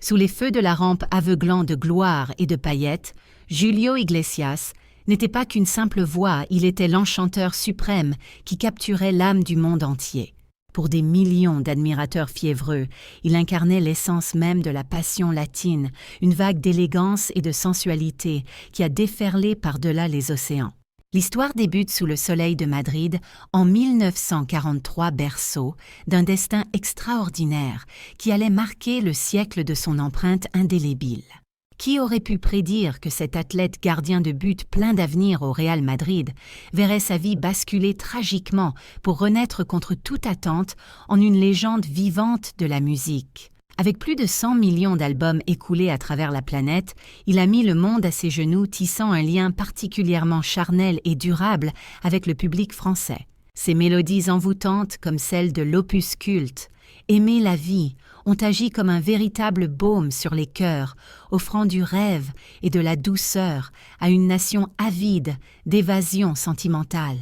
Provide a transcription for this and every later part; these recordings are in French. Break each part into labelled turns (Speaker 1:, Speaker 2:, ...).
Speaker 1: Sous les feux de la rampe aveuglant de gloire et de paillettes, Julio Iglesias n'était pas qu'une simple voix, il était l'enchanteur suprême qui capturait l'âme du monde entier. Pour des millions d'admirateurs fiévreux, il incarnait l'essence même de la passion latine, une vague d'élégance et de sensualité qui a déferlé par-delà les océans. L'histoire débute sous le soleil de Madrid en 1943, berceau d'un destin extraordinaire qui allait marquer le siècle de son empreinte indélébile. Qui aurait pu prédire que cet athlète gardien de but plein d'avenir au Real Madrid verrait sa vie basculer tragiquement pour renaître contre toute attente en une légende vivante de la musique? Avec plus de 100 millions d'albums écoulés à travers la planète, il a mis le monde à ses genoux, tissant un lien particulièrement charnel et durable avec le public français. Ses mélodies envoûtantes, comme celle de l'opus culte « Aimer la vie », ont agi comme un véritable baume sur les cœurs, offrant du rêve et de la douceur à une nation avide d'évasion sentimentale.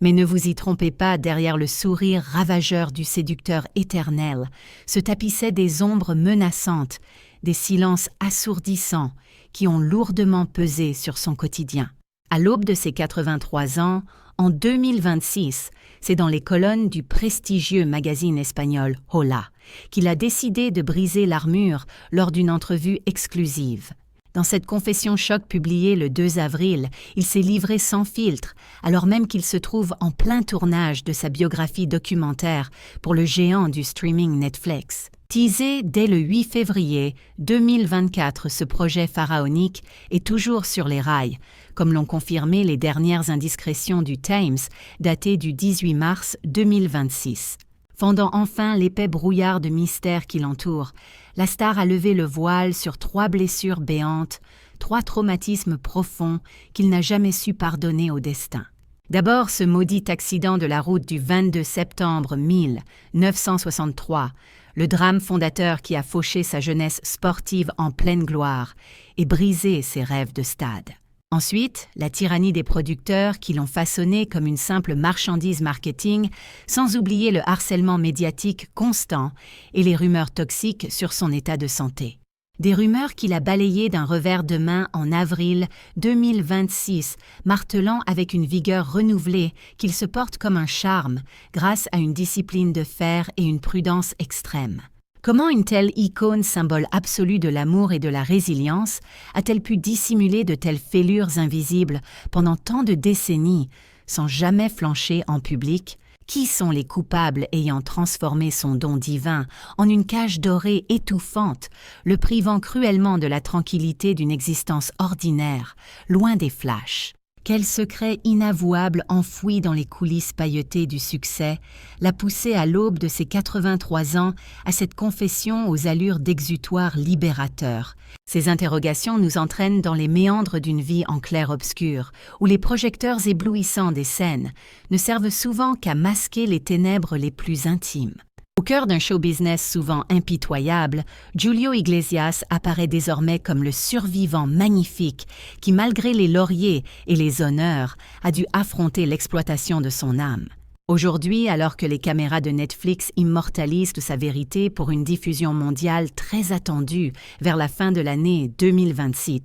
Speaker 1: Mais ne vous y trompez pas, derrière le sourire ravageur du séducteur éternel se tapissaient des ombres menaçantes, des silences assourdissants qui ont lourdement pesé sur son quotidien. À l'aube de ses 83 ans, en 2026, c'est dans les colonnes du prestigieux magazine espagnol Hola qu'il a décidé de briser l'armure lors d'une entrevue exclusive. Dans cette confession choc publiée le 2 avril, il s'est livré sans filtre, alors même qu'il se trouve en plein tournage de sa biographie documentaire pour le géant du streaming Netflix. Teasé dès le 8 février 2024, ce projet pharaonique est toujours sur les rails, comme l'ont confirmé les dernières indiscrétions du Times, datées du 18 mars 2026. Fendant enfin l'épais brouillard de mystère qui l'entoure, la star a levé le voile sur 3 blessures béantes, 3 traumatismes profonds qu'il n'a jamais su pardonner au destin. D'abord, ce maudit accident de la route du 22 septembre 1963, le drame fondateur qui a fauché sa jeunesse sportive en pleine gloire et brisé ses rêves de stade. Ensuite, la tyrannie des producteurs qui l'ont façonné comme une simple marchandise marketing, sans oublier le harcèlement médiatique constant et les rumeurs toxiques sur son état de santé. Des rumeurs qu'il a balayées d'un revers de main en avril 2026, martelant avec une vigueur renouvelée qu'il se porte comme un charme grâce à une discipline de fer et une prudence extrême. Comment une telle icône, symbole absolu de l'amour et de la résilience, a-t-elle pu dissimuler de telles fêlures invisibles pendant tant de décennies, sans jamais flancher en public? Qui sont les coupables ayant transformé son don divin en une cage dorée étouffante, le privant cruellement de la tranquillité d'une existence ordinaire, loin des flashs? Quel secret inavouable enfoui dans les coulisses pailletées du succès l'a poussé à l'aube de ses 83 ans à cette confession aux allures d'exutoire libérateur? Ces interrogations nous entraînent dans les méandres d'une vie en clair-obscur, où les projecteurs éblouissants des scènes ne servent souvent qu'à masquer les ténèbres les plus intimes. Au cœur d'un show business souvent impitoyable, Julio Iglesias apparaît désormais comme le survivant magnifique qui, malgré les lauriers et les honneurs, a dû affronter l'exploitation de son âme. Aujourd'hui, alors que les caméras de Netflix immortalisent sa vérité pour une diffusion mondiale très attendue vers la fin de l'année 2026,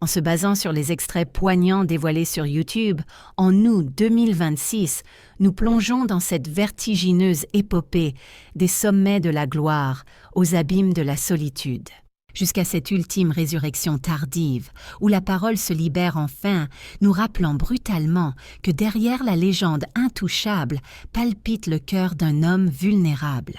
Speaker 1: en se basant sur les extraits poignants dévoilés sur YouTube, en août 2026, nous plongeons dans cette vertigineuse épopée des sommets de la gloire aux abîmes de la solitude. Jusqu'à cette ultime résurrection tardive, où la parole se libère enfin, nous rappelant brutalement que derrière la légende intouchable palpite le cœur d'un homme vulnérable.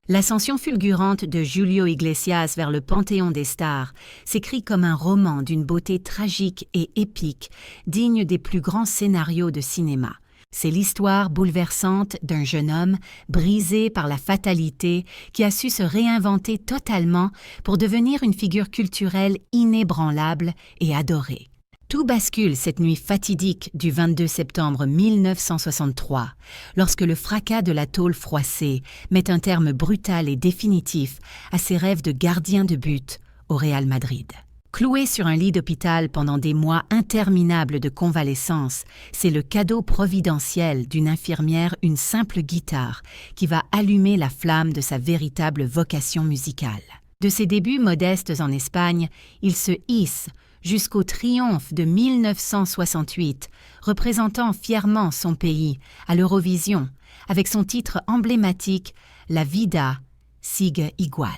Speaker 1: L'ascension fulgurante de Julio Iglesias vers le panthéon des stars s'écrit comme un roman d'une beauté tragique et épique, digne des plus grands scénarios de cinéma. C'est l'histoire bouleversante d'un jeune homme brisé par la fatalité qui a su se réinventer totalement pour devenir une figure culturelle inébranlable et adorée. Tout bascule cette nuit fatidique du 22 septembre 1963, lorsque le fracas de la tôle froissée met un terme brutal et définitif à ses rêves de gardien de but au Real Madrid. Cloué sur un lit d'hôpital pendant des mois interminables de convalescence, c'est le cadeau providentiel d'une infirmière, une simple guitare, qui va allumer la flamme de sa véritable vocation musicale. De ses débuts modestes en Espagne, il se hisse jusqu'au triomphe de 1968, représentant fièrement son pays à l'Eurovision, avec son titre emblématique « La vida sigue igual ».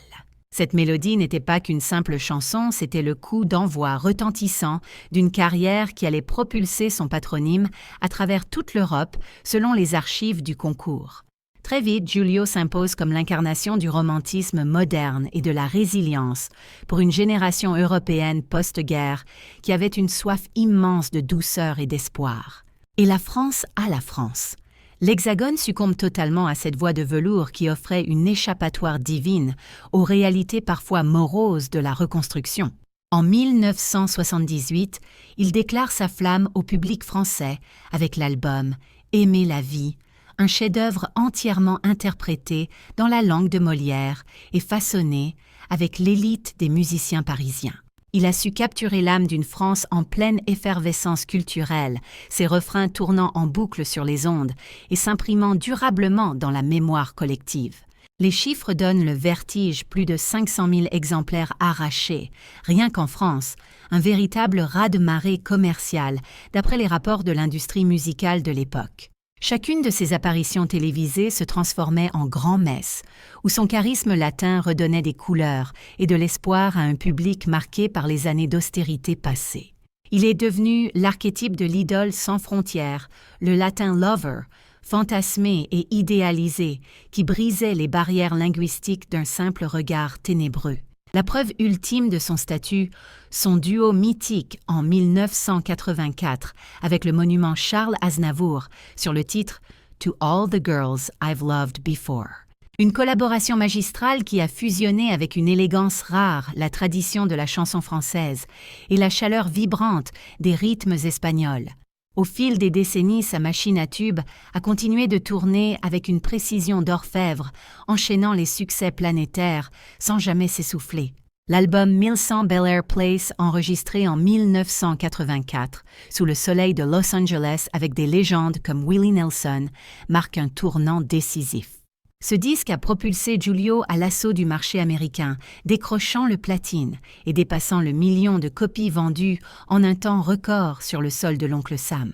Speaker 1: Cette mélodie n'était pas qu'une simple chanson, c'était le coup d'envoi retentissant d'une carrière qui allait propulser son patronyme à travers toute l'Europe selon les archives du concours. Très vite, Giulio s'impose comme l'incarnation du romantisme moderne et de la résilience pour une génération européenne post-guerre qui avait une soif immense de douceur et d'espoir. Et la France a la France. L'Hexagone succombe totalement à cette voie de velours qui offrait une échappatoire divine aux réalités parfois moroses de la reconstruction. En 1978, il déclare sa flamme au public français avec l'album « Aimer la vie », un chef-d'œuvre entièrement interprété dans la langue de Molière et façonné avec l'élite des musiciens parisiens. Il a su capturer l'âme d'une France en pleine effervescence culturelle, ses refrains tournant en boucle sur les ondes et s'imprimant durablement dans la mémoire collective. Les chiffres donnent le vertige, plus de 500 000 exemplaires arrachés. Rien qu'en France, un véritable raz-de-marée commercial, d'après les rapports de l'industrie musicale de l'époque. Chacune de ses apparitions télévisées se transformait en grand-messe, où son charisme latin redonnait des couleurs et de l'espoir à un public marqué par les années d'austérité passées. Il est devenu l'archétype de l'idole sans frontières, le latin lover, fantasmé et idéalisé, qui brisait les barrières linguistiques d'un simple regard ténébreux. La preuve ultime de son statut, son duo mythique en 1984 avec le monument Charles Aznavour sur le titre « To All the Girls I've Loved Before ». Une collaboration magistrale qui a fusionné avec une élégance rare la tradition de la chanson française et la chaleur vibrante des rythmes espagnols. Au fil des décennies, sa machine à tubes a continué de tourner avec une précision d'orfèvre, enchaînant les succès planétaires sans jamais s'essouffler. L'album 1100 Bel Air Place, enregistré en 1984, sous le soleil de Los Angeles avec des légendes comme Willie Nelson, marque un tournant décisif. Ce disque a propulsé Giulio à l'assaut du marché américain, décrochant le platine et dépassant le million de copies vendues en un temps record sur le sol de l'oncle Sam.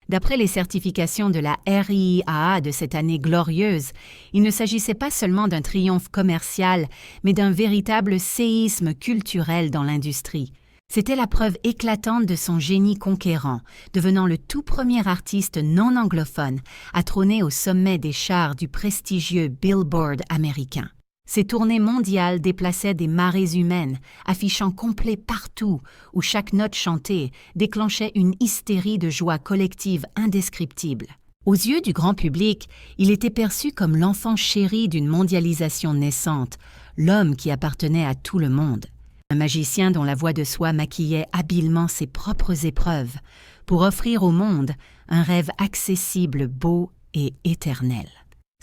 Speaker 1: D'après les certifications de la RIAA de cette année glorieuse, il ne s'agissait pas seulement d'un triomphe commercial, mais d'un véritable séisme culturel dans l'industrie. C'était la preuve éclatante de son génie conquérant, devenant le tout premier artiste non anglophone à trôner au sommet des charts du prestigieux Billboard américain. Ses tournées mondiales déplaçaient des marées humaines, affichant complet partout où chaque note chantée déclenchait une hystérie de joie collective indescriptible. Aux yeux du grand public, il était perçu comme l'enfant chéri d'une mondialisation naissante, l'homme qui appartenait à tout le monde. Un magicien dont la voix de soie maquillait habilement ses propres épreuves pour offrir au monde un rêve accessible, beau et éternel.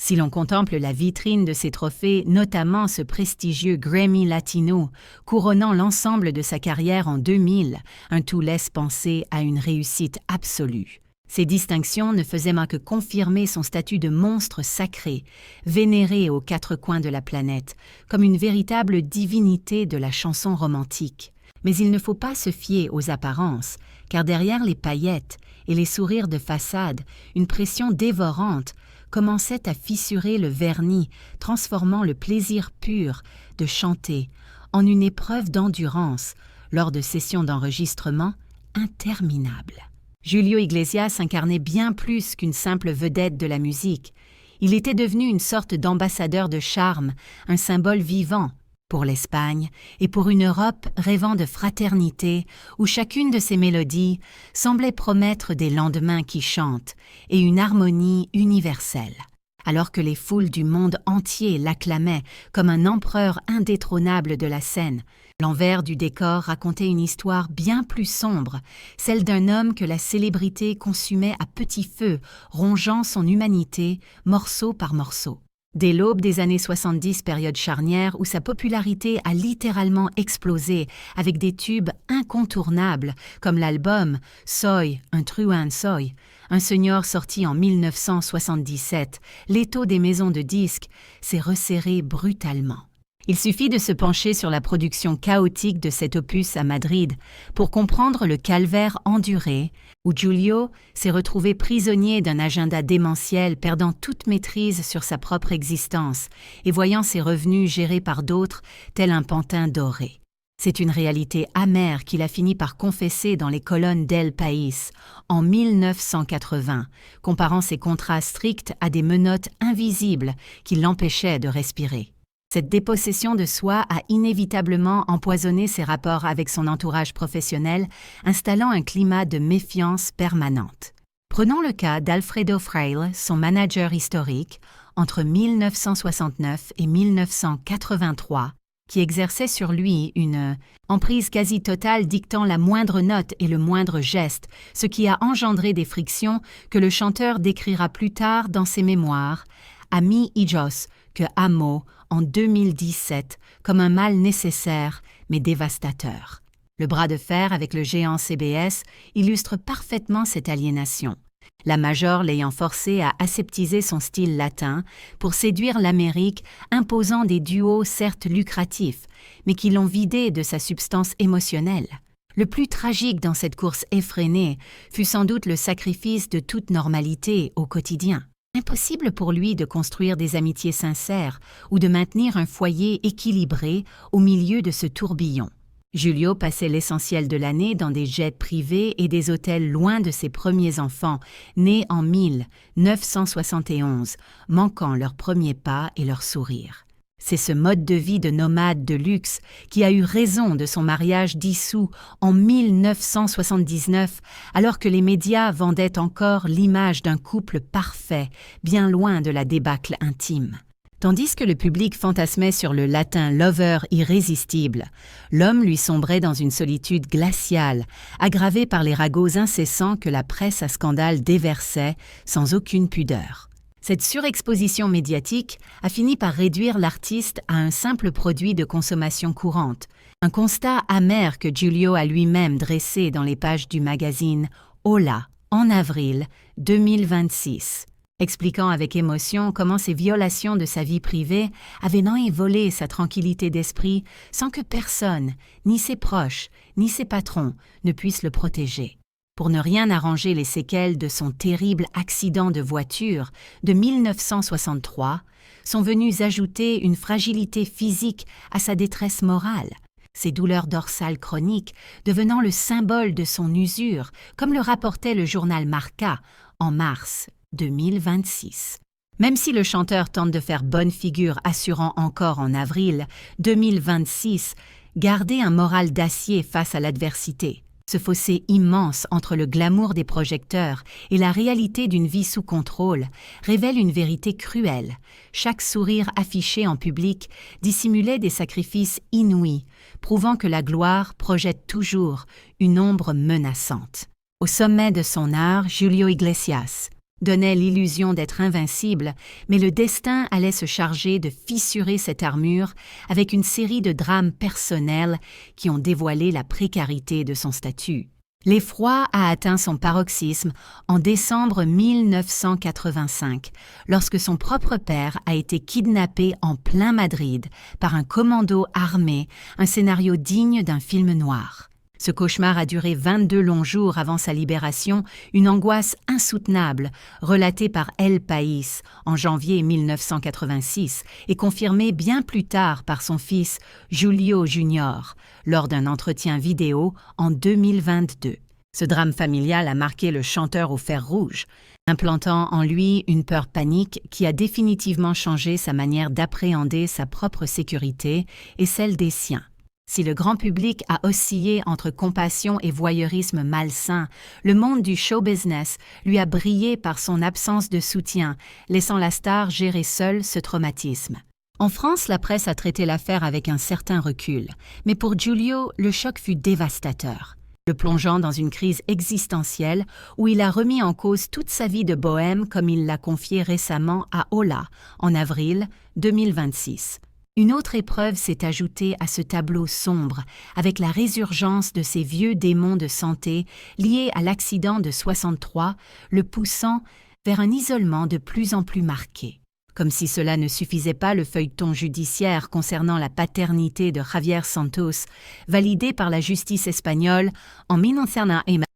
Speaker 1: Si l'on contemple la vitrine de ses trophées, notamment ce prestigieux Grammy Latino, couronnant l'ensemble de sa carrière en 2000, un tout laisse penser à une réussite absolue. Ces distinctions ne faisaient que confirmer son statut de monstre sacré, vénéré aux quatre coins de la planète, comme une véritable divinité de la chanson romantique. Mais il ne faut pas se fier aux apparences, car derrière les paillettes et les sourires de façade, une pression dévorante commençait à fissurer le vernis, transformant le plaisir pur de chanter en une épreuve d'endurance lors de sessions d'enregistrement interminables. Giulio Iglesias incarnait bien plus qu'une simple vedette de la musique. Il était devenu une sorte d'ambassadeur de charme, un symbole vivant pour l'Espagne et pour une Europe rêvant de fraternité où chacune de ses mélodies semblait promettre des lendemains qui chantent et une harmonie universelle. Alors que les foules du monde entier l'acclamaient comme un empereur indétrônable de la scène, l'envers du décor racontait une histoire bien plus sombre, celle d'un homme que la célébrité consumait à petit feu, rongeant son humanité morceau par morceau. Dès l'aube des années 70, période charnière où sa popularité a littéralement explosé avec des tubes incontournables comme l'album « Soy, un truand soy », un senior sorti en 1977, l'étau des maisons de disques s'est resserré brutalement. Il suffit de se pencher sur la production chaotique de cet opus à Madrid pour comprendre le calvaire enduré, où Giulio s'est retrouvé prisonnier d'un agenda démentiel, perdant toute maîtrise sur sa propre existence et voyant ses revenus gérés par d'autres, tel un pantin doré. C'est une réalité amère qu'il a fini par confesser dans les colonnes d'El País en 1980, comparant ses contrats stricts à des menottes invisibles qui l'empêchaient de respirer. Cette dépossession de soi a inévitablement empoisonné ses rapports avec son entourage professionnel, installant un climat de méfiance permanente. Prenons le cas d'Alfredo Fraile, son manager historique, entre 1969 et 1983, qui exerçait sur lui une emprise quasi totale dictant la moindre note et le moindre geste, ce qui a engendré des frictions que le chanteur décrira plus tard dans ses mémoires, Ami Hijos, que Amo, en 2017, comme un mal nécessaire mais dévastateur. Le bras de fer avec le géant CBS illustre parfaitement cette aliénation. La Major l'ayant forcé à aseptiser son style latin pour séduire l'Amérique, imposant des duos certes lucratifs, mais qui l'ont vidé de sa substance émotionnelle. Le plus tragique dans cette course effrénée fut sans doute le sacrifice de toute normalité au quotidien. Impossible pour lui de construire des amitiés sincères ou de maintenir un foyer équilibré au milieu de ce tourbillon. Giulio passait l'essentiel de l'année dans des jets privés et des hôtels loin de ses premiers enfants, nés en 1971, manquant leurs premiers pas et leurs sourires. C'est ce mode de vie de nomade de luxe qui a eu raison de son mariage dissous en 1979, alors que les médias vendaient encore l'image d'un couple parfait, bien loin de la débâcle intime. Tandis que le public fantasmait sur le latin lover irrésistible, l'homme lui sombrait dans une solitude glaciale, aggravée par les ragots incessants que la presse à scandale déversait sans aucune pudeur. Cette surexposition médiatique a fini par réduire l'artiste à un simple produit de consommation courante, un constat amer que Giulio a lui-même dressé dans les pages du magazine Hola en avril 2026, expliquant avec émotion comment ces violations de sa vie privée avaient envolé sa tranquillité d'esprit sans que personne, ni ses proches, ni ses patrons, ne puissent le protéger. Pour ne rien arranger les séquelles de son terrible accident de voiture de 1963, sont venues ajouter une fragilité physique à sa détresse morale, ses douleurs dorsales chroniques devenant le symbole de son usure, comme le rapportait le journal Marca en mars 2026. Même si le chanteur tente de faire bonne figure, assurant encore en avril 2026 garder un moral d'acier face à l'adversité. Ce fossé immense entre le glamour des projecteurs et la réalité d'une vie sous contrôle révèle une vérité cruelle. Chaque sourire affiché en public dissimulait des sacrifices inouïs, prouvant que la gloire projette toujours une ombre menaçante. Au sommet de son art, Giulio Iglesias donnait l'illusion d'être invincible, mais le destin allait se charger de fissurer cette armure avec une série de drames personnels qui ont dévoilé la précarité de son statut. L'effroi a atteint son paroxysme en décembre 1985, lorsque son propre père a été kidnappé en plein Madrid par un commando armé, un scénario digne d'un film noir. Ce cauchemar a duré 22 longs jours avant sa libération, une angoisse insoutenable, relatée par El País en janvier 1986 et confirmée bien plus tard par son fils Julio Junior lors d'un entretien vidéo en 2022. Ce drame familial a marqué le chanteur au fer rouge, implantant en lui une peur panique qui a définitivement changé sa manière d'appréhender sa propre sécurité et celle des siens. Si le grand public a oscillé entre compassion et voyeurisme malsain, le monde du show business lui a brillé par son absence de soutien, laissant la star gérer seule ce traumatisme. En France, la presse a traité l'affaire avec un certain recul, mais pour Giulio, le choc fut dévastateur, le plongeant dans une crise existentielle où il a remis en cause toute sa vie de bohème comme il l'a confié récemment à Hola en avril 2026. Une autre épreuve s'est ajoutée à ce tableau sombre, avec la résurgence de ces vieux démons de santé liés à l'accident de 63, le poussant vers un isolement de plus en plus marqué. Comme si cela ne suffisait pas, le feuilleton judiciaire concernant la paternité de Javier Santos, validé par la justice espagnole en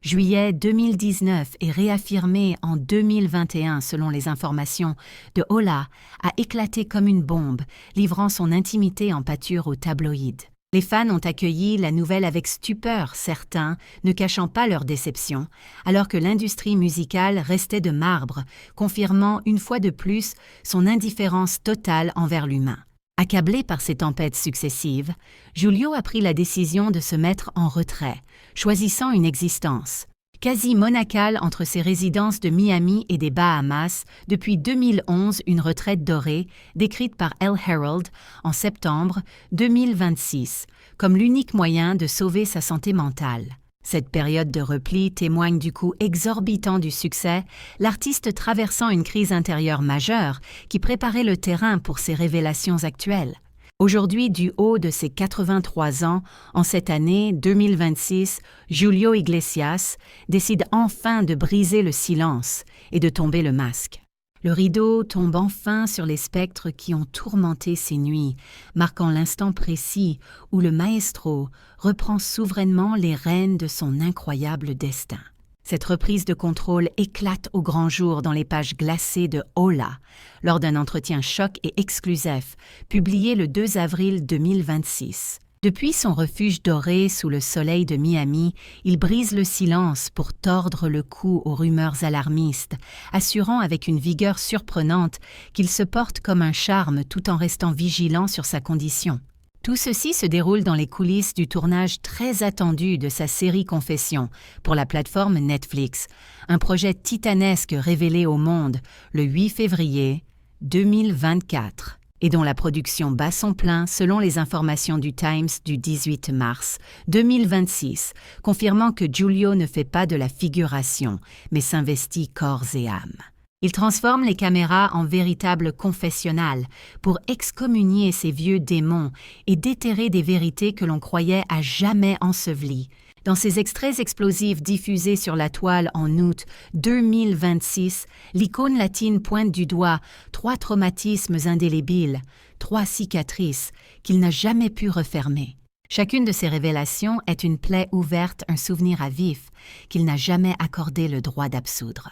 Speaker 1: juillet 2019 et réaffirmé en 2021 selon les informations de Hola, a éclaté comme une bombe, livrant son intimité en pâture aux tabloïds. Les fans ont accueilli la nouvelle avec stupeur, certains ne cachant pas leur déception, alors que l'industrie musicale restait de marbre, confirmant une fois de plus son indifférence totale envers l'humain. Accablé par ces tempêtes successives, Julio a pris la décision de se mettre en retrait, choisissant une existence quasi monacale entre ses résidences de Miami et des Bahamas depuis 2011, une retraite dorée, décrite par El Herald en septembre 2026, comme l'unique moyen de sauver sa santé mentale. Cette période de repli témoigne du coût exorbitant du succès, l'artiste traversant une crise intérieure majeure qui préparait le terrain pour ses révélations actuelles. Aujourd'hui, du haut de ses 83 ans, en cette année 2026, Julio Iglesias décide enfin de briser le silence et de tomber le masque. Le rideau tombe enfin sur les spectres qui ont tourmenté ses nuits, marquant l'instant précis où le maestro reprend souverainement les rênes de son incroyable destin. Cette reprise de contrôle éclate au grand jour dans les pages glacées de Hola, lors d'un entretien choc et exclusif, publié le 2 avril 2026. Depuis son refuge doré sous le soleil de Miami, il brise le silence pour tordre le cou aux rumeurs alarmistes, assurant avec une vigueur surprenante qu'il se porte comme un charme tout en restant vigilant sur sa condition. Tout ceci se déroule dans les coulisses du tournage très attendu de sa série Confessions pour la plateforme Netflix, un projet titanesque révélé au monde le 8 février 2024 et dont la production bat son plein selon les informations du Times du 18 mars 2026, confirmant que Julio ne fait pas de la figuration, mais s'investit corps et âme. Il transforme les caméras en véritable confessionnal pour excommunier ces vieux démons et déterrer des vérités que l'on croyait à jamais ensevelies. Dans ces extraits explosifs diffusés sur la toile en août 2026, l'icône latine pointe du doigt 3 traumatismes indélébiles, 3 cicatrices qu'il n'a jamais pu refermer. Chacune de ces révélations est une plaie ouverte, un souvenir à vif qu'il n'a jamais accordé le droit d'absoudre.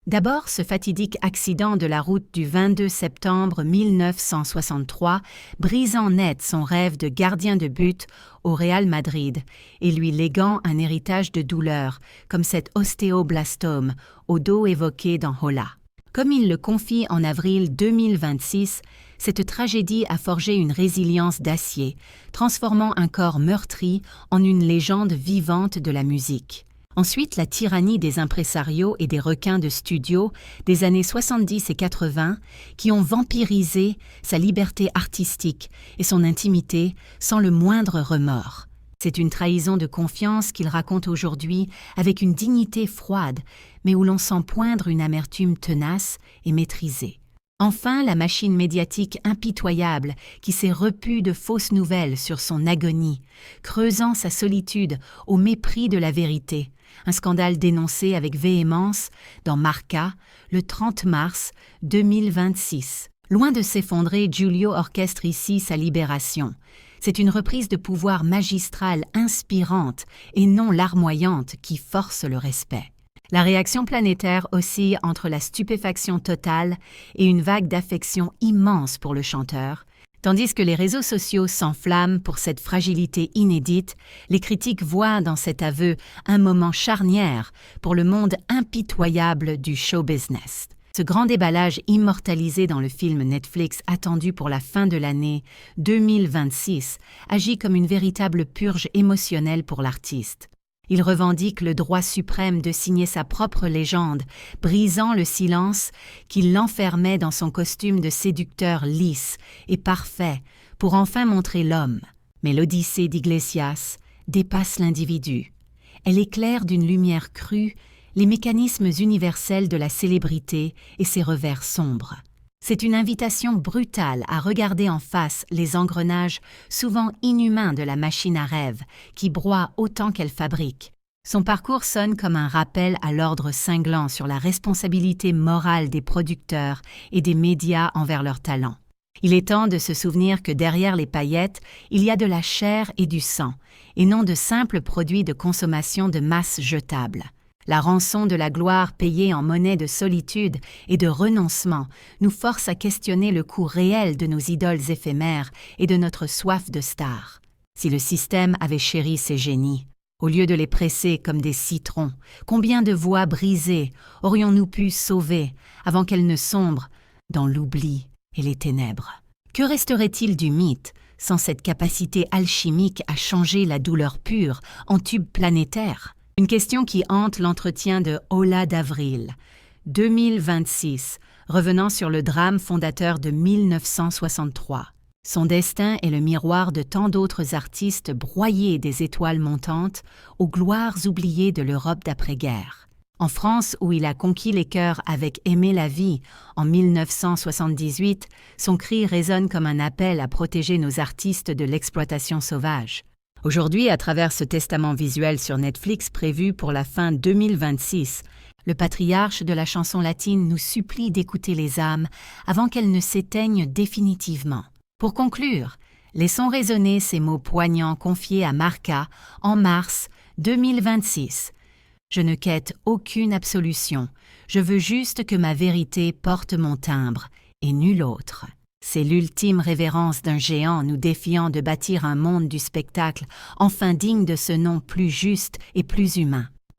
Speaker 1: D'abord, ce fatidique accident de la route du 22 septembre 1963, brisant net son rêve de gardien de but au Real Madrid et lui léguant un héritage de douleur, comme cet ostéoblastome au dos évoqué dans Hola. Comme il le confie en avril 2026, cette tragédie a forgé une résilience d'acier, transformant un corps meurtri en une légende vivante de la musique. Ensuite, la tyrannie des impresarios et des requins de studio des années 70 et 80 qui ont vampirisé sa liberté artistique et son intimité sans le moindre remords. C'est une trahison de confiance qu'il raconte aujourd'hui avec une dignité froide, mais où l'on sent poindre une amertume tenace et maîtrisée. Enfin, la machine médiatique impitoyable qui s'est repue de fausses nouvelles sur son agonie, creusant sa solitude au mépris de la vérité. Un scandale dénoncé avec véhémence dans Marca le 30 mars 2026. Loin de s'effondrer, Julio orchestre ici sa libération. C'est une reprise de pouvoir magistrale inspirante et non larmoyante qui force le respect. La réaction planétaire oscille entre la stupéfaction totale et une vague d'affection immense pour le chanteur. Tandis que les réseaux sociaux s'enflamment pour cette fragilité inédite, les critiques voient dans cet aveu un moment charnière pour le monde impitoyable du show business. Ce grand déballage immortalisé dans le film Netflix attendu pour la fin de l'année 2026 agit comme une véritable purge émotionnelle pour l'artiste. Il revendique le droit suprême de signer sa propre légende, brisant le silence qui l'enfermait dans son costume de séducteur lisse et parfait pour enfin montrer l'homme. Mais l'Odyssée d'Iglesias dépasse l'individu. Elle éclaire d'une lumière crue les mécanismes universels de la célébrité et ses revers sombres. C'est une invitation brutale à regarder en face les engrenages souvent inhumains de la machine à rêve qui broie autant qu'elle fabrique. Son parcours sonne comme un rappel à l'ordre cinglant sur la responsabilité morale des producteurs et des médias envers leurs talents. Il est temps de se souvenir que derrière les paillettes, il y a de la chair et du sang, et non de simples produits de consommation de masse jetables. La rançon de la gloire payée en monnaie de solitude et de renoncement nous force à questionner le coût réel de nos idoles éphémères et de notre soif de stars. Si le système avait chéri ces génies, au lieu de les presser comme des citrons, combien de voix brisées aurions-nous pu sauver avant qu'elles ne sombrent dans l'oubli et les ténèbres? Que resterait-il du mythe sans cette capacité alchimique à changer la douleur pure en tube planétaire? Une question qui hante l'entretien de Ola d'Avril, 2026, revenant sur le drame fondateur de 1963. Son destin est le miroir de tant d'autres artistes broyés des étoiles montantes aux gloires oubliées de l'Europe d'après-guerre. En France, où il a conquis les cœurs avec Aimer la vie en 1978, son cri résonne comme un appel à protéger nos artistes de l'exploitation sauvage. Aujourd'hui, à travers ce testament visuel sur Netflix prévu pour la fin 2026, le patriarche de la chanson latine nous supplie d'écouter les âmes avant qu'elles ne s'éteignent définitivement. Pour conclure, laissons résonner ces mots poignants confiés à Marca en mars 2026. Je ne quête aucune absolution, je veux juste que ma vérité porte mon timbre, et nul autre. C'est l'ultime révérence d'un géant nous défiant de bâtir un monde du spectacle enfin digne de ce nom plus juste et plus humain.